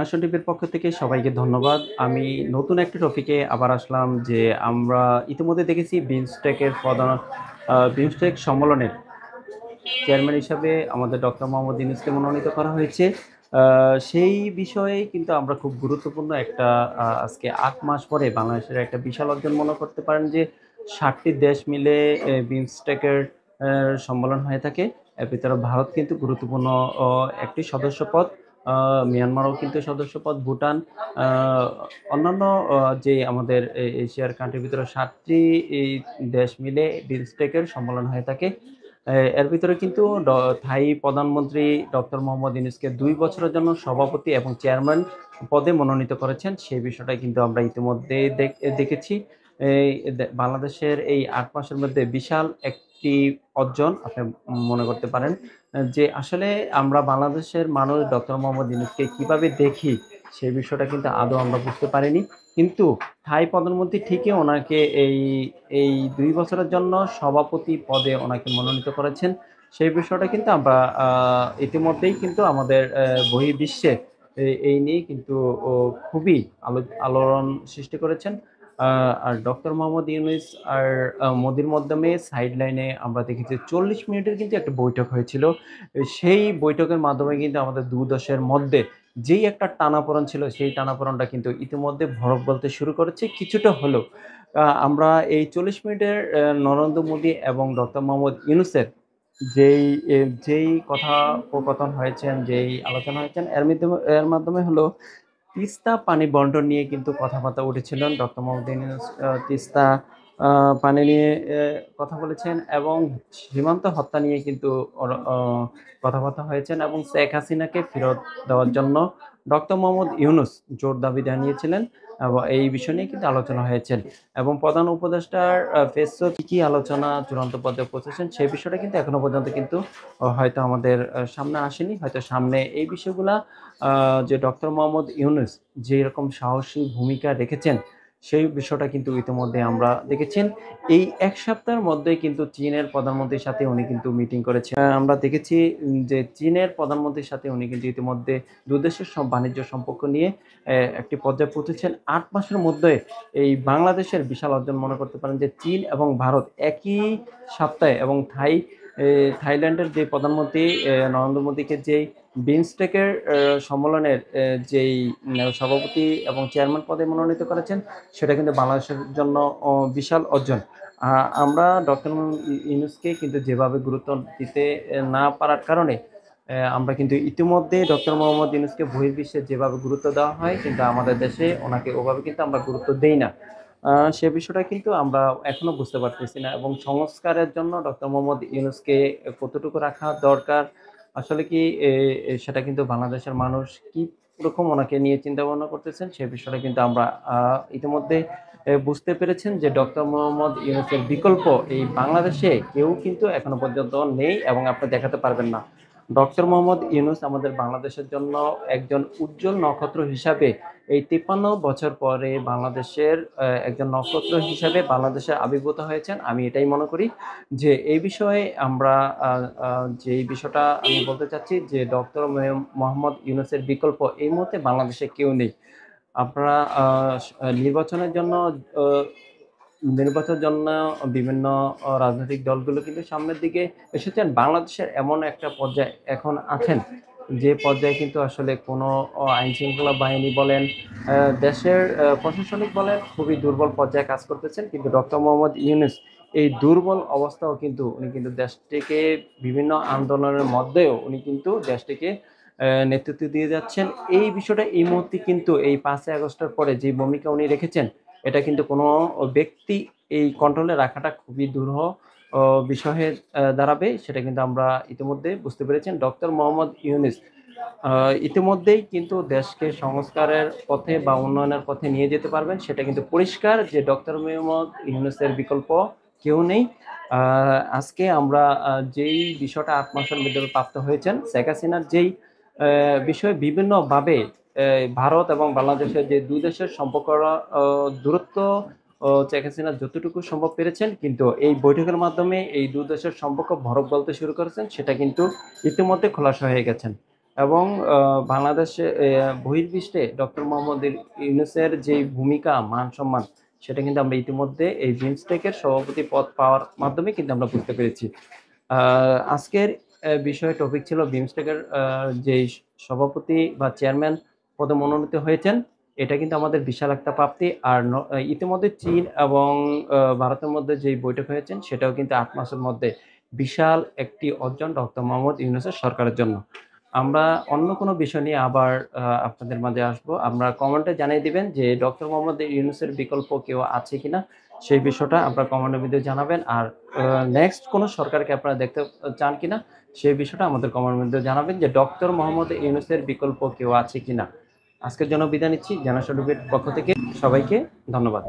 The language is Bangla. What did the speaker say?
আকাশন টিভির পক্ষ থেকে সবাইকে ধন্যবাদ। আমি নতুন একটি টপিকে আবার আসলাম যে আমরা ইতিমধ্যে দেখেছি বিমস্টেক সম্মেলনের চেয়ারম্যান হিসাবে আমাদের ডক্টর মোহাম্মদ ইউনূসকে মনোনীত করা হয়েছে। সেই বিষয়ে কিন্তু আমরা খুব গুরুত্বপূর্ণ একটা আজকে ৮ মাস পরে বাংলাদেশের একটা বিশাল অর্জন মনে করতে পারেন যে ৭টি দেশ মিলে বিমস্টেকের সম্মেলন হয়ে থাকে। এর ভিতরে ভারত কিন্তু গুরুত্বপূর্ণ একটি সদস্যপদ। মিয়ানমারও কিন্তু সদস্যপদ, ভুটান, আহ, অন্যান্য যে আমাদের এশিয়ার কান্ট্রির ভিতরে ৭টি এই দেশ মিলে বিমস্টেকের সম্মেলন হয়ে থাকে। এর ভিতরে কিন্তু থাই প্রধানমন্ত্রী ডক্টর মোহাম্মদ ইউনূসকে ২ বছরের জন্য সভাপতি এবং চেয়ারম্যান পদে মনোনীত করেছেন। সেই বিষয়টা কিন্তু আমরা ইতিমধ্যে দেখেছি। বাংলাদেশের এই ৮ মাসের মধ্যে বিশাল একটি অর্জন আপনি মনে করতে পারেন যে আসলে আমরা বাংলাদেশের মানুষ ডক্টর মোহাম্মদ ইউনূসকে কিভাবে দেখি সেই বিষয়টা কিন্তু আদৌ আমরা বুঝতে পারিনি। কিন্তু থাই প্রধানমন্ত্রী ঠিকই ওনাকে এই এই ২ বছরের জন্য সভাপতি পদে ওনাকে মনোনীত করেছেন। সেই বিষয়টা কিন্তু আমরা ইতিমধ্যেই কিন্তু আমাদের বহির্বিশ্বে এই নিয়ে কিন্তু খুবই আলোড়ন সৃষ্টি করেছেন। আর ডক্টর মোহাম্মদ ইউনূস আর মোদির মাধ্যমে সাইড লাইনে আমরা দেখেছি ৪০ মিনিটের কিন্তু একটা বৈঠক হয়েছিল। সেই বৈঠকের মাধ্যমে কিন্তু আমাদের দেশের মধ্যে যেই একটা টানাপোড়েন ছিল সেই টানাপোড়েনটা কিন্তু ইতিমধ্যে ভরক গলতে শুরু করেছে কিছুটা হলেও। আমরা এই ৪০ মিনিটের নরেন্দ্র মোদী এবং ডক্টর মোহাম্মদ ইউনূসের যেই যেই কথোপকথন হয়েছেন, যেই আলোচনা হয়েছেন এর মাধ্যমে হলো তিস্তা পানি বন্টন নিয়ে কিন্তু কথাবার্তা উঠেছিলেন। ডক্টর মোহাম্মদ ইউনূস তিস্তা পানি নিয়ে কথা বলেছেন এবং সীমান্ত হত্যা নিয়ে কিন্তু কথাবার্তা হয়েছেন এবং শেখ হাসিনাকে ফেরত দেওয়ার জন্য ডক্টর মোহাম্মদ ইউনূস জোর দাবি জানিয়েছিলেন এবং এই বিষয় নিয়ে কিন্তু আলোচনা হয়েছেন এবং প্রধান উপদেষ্টার ফেসও কি আলোচনা চূড়ান্ত পর্যায়ে পৌঁছেছেন সেই বিষয়টা কিন্তু এখনো পর্যন্ত কিন্তু হয়তো আমাদের সামনে আসেনি। হয়তো সামনে এই বিষয়গুলা যে ডক্টর মোহাম্মদ ইউনূস যেরকম সাহসী ভূমিকা রেখেছেন সেই বিষয়টা কিন্তু ইতিমধ্যে আমরা দেখেছেন। এই ১ সপ্তাহের মধ্যেই কিন্তু চীনের প্রধানমন্ত্রীর সাথে উনি কিন্তু মিটিং করেছেন। আমরা দেখেছি যে চীনের প্রধানমন্ত্রীর সাথে উনি কিন্তু ইতিমধ্যে দুদেশের বাণিজ্য সম্পর্ক নিয়ে একটি পর্যায়ে পৌঁছেছেন। ৮ মাসের মধ্যে এই বাংলাদেশের বিশাল অর্জন মনে করতে পারেন যে চীন এবং ভারত একই সপ্তাহে এবং থাইল্যান্ডের যে প্রধানমন্ত্রী নরেন্দ্র মোদীকে যেই বিমস্টেকের সম্মেলনের যেই সভাপতি এবং চেয়ারম্যান পদে মনোনীত করেছেন সেটা কিন্তু বাংলাদেশের জন্য বিশাল অর্জন। আমরা ডক্টর ইউনূসকে কিন্তু যেভাবে গুরুত্ব দিতে না পারার কারণে আমরা কিন্তু ইতিমধ্যে ডক্টর মোহাম্মদ ইউনূসকে বহির্বিশ্বে যেভাবে গুরুত্ব দেওয়া হয় কিন্তু আমাদের দেশে ওনাকে ওভাবে কিন্তু আমরা গুরুত্ব দেই না। সে বিষয়টা কিন্তু আমরা এখনো বুঝতে পারতেছি না এবং সংস্কারের জন্য ডক্টর মোহাম্মদ ইউনূসকে কতটুকু রাখা দরকার আসলে কি সেটা কিন্তু বাংলাদেশের মানুষ কি রকম ওনাকে নিয়ে চিন্তা ভাবনা করতেছেন সে বিষয়টা কিন্তু আমরা ইতিমধ্যে বুঝতে পেরেছেন যে ডক্টর মোহাম্মদ ইউনূসের বিকল্প এই বাংলাদেশে কেউ কিন্তু এখনো পর্যন্ত নেই এবং আপনি দেখাতে পারবেন না। ডক্টর মোহাম্মদ ইউনূস আমাদের বাংলাদেশের জন্য একজন উজ্জ্বল নক্ষত্র হিসাবে এই ৫৩ বছর পরে বাংলাদেশের একজন নক্ষত্র হিসাবে বাংলাদেশে আবির্ভূত হয়েছেন। আমি এটাই মনে করি যে এই বিষয়ে আমরা যে এই বিষয়টা আমি বলতে চাচ্ছি যে ডক্টর মোহাম্মদ ইউনূসের বিকল্প এই মুহূর্তে বাংলাদেশে কেউ নেই। আপনারা নির্বাচনের জন্য আ নির্বাচনের জন্য বিভিন্ন রাজনৈতিক দলগুলো কিন্তু সামনের দিকে এসেছেন। বাংলাদেশের এমন একটা পর্যায়ে এখন আছেন, যে পর্যায়ে কিন্তু আসলে কোনো আইনশৃঙ্খলা বাহিনী বলেন, দেশের প্রশাসনিক বলেন খুবই দুর্বল পর্যায়ে কাজ করতেছেন। কিন্তু ডক্টর মোহাম্মদ ইউনূস এই দুর্বল অবস্থাও কিন্তু উনি কিন্তু দেশটিকে বিভিন্ন আন্দোলনের মধ্যেও উনি কিন্তু দেশটিকে নেতৃত্ব দিয়ে যাচ্ছেন। এই বিষয়টা এই মুহূর্তে কিন্তু এই ৫ই আগস্টের পরে যে ভূমিকা উনি রেখেছেন এটা কিন্তু কোনো ব্যক্তি এই কন্ট্রোলে রাখাটা খুবই দুরূহ ও বিষয় হয়ে দাঁড়াবে। সেটা কিন্তু আমরা ইতিমধ্যে বুঝতে পেরেছেন। ডক্টর মোহাম্মদ ইউনূস ইতিমধ্যেই কিন্তু দেশকে সংস্কারের পথে বা উন্নয়নের পথে নিয়ে যেতে পারবেন। সেটা কিন্তু পরিষ্কার যে ডক্টর মোহাম্মদ ইউনূসের বিকল্প কেউ নেই। আ আজকে আমরা যেই বিষয়টা ৮ মাসের মধ্যে প্রাপ্ত হয়েছেন, শেখ হাসিনার যেই বিষয়ে বিভিন্নভাবে ভারত এবং বাংলাদেশের যে ২ দেশের সম্পর্কটা দূরত্ব শেখ হাসিনা যতটুকু সম্ভব পেরেছেন কিন্তু এই বৈঠকের মাধ্যমে এই ২ দেশের সম্পর্ক ভরক গলতে শুরু করেছেন সেটা কিন্তু ইতিমধ্যে খোলাসা হয়ে গেছেন। এবং বাংলাদেশে বহির্বিশ্বে ডক্টর মোহাম্মদ ইউনূসের যে ভূমিকা মান সম্মান সেটা কিন্তু আমরা ইতিমধ্যে এই বিমস্টেকের সভাপতি পদ পাওয়ার মাধ্যমে কিন্তু আমরা বুঝতে পেরেছি। আজকের বিষয় টপিক ছিল বিমস্টেকের যে সভাপতি বা চেয়ারম্যান পদে মনোনীত হয়েছেন, এটা কিন্তু আমাদের বিশাল একটা প্রাপ্তি। আর ইতিমধ্যে চীন এবং ভারতের মধ্যে যে বৈঠক হয়েছেন সেটাও কিন্তু ৮ মাসের মধ্যে বিশাল একটি অর্জন ডক্টর মোহাম্মদ ইউনূসের সরকারের জন্য। আমরা অন্য কোনো বিষয় নিয়ে আবার আপনাদের মাঝে আসবো। আমরা কমেন্টে জানিয়ে দিবেন যে ডক্টর মোহাম্মদ ইউনূসের বিকল্প কেউ আছে কিনা, সেই বিষয়টা আপনারা কমেন্টের মধ্যে জানাবেন। আর নেক্সট কোনো সরকারকে আপনারা দেখতে চান কিনা সেই বিষয়টা আমাদের কমেন্টের মধ্যে জানাবেন যে ডক্টর মোহাম্মদ ইউনূসের বিকল্প কেউ আছে কিনা। আজকের জন্য বিদায় নিচ্ছি জানা পক্ষ থেকে। সবাইকে ধন্যবাদ।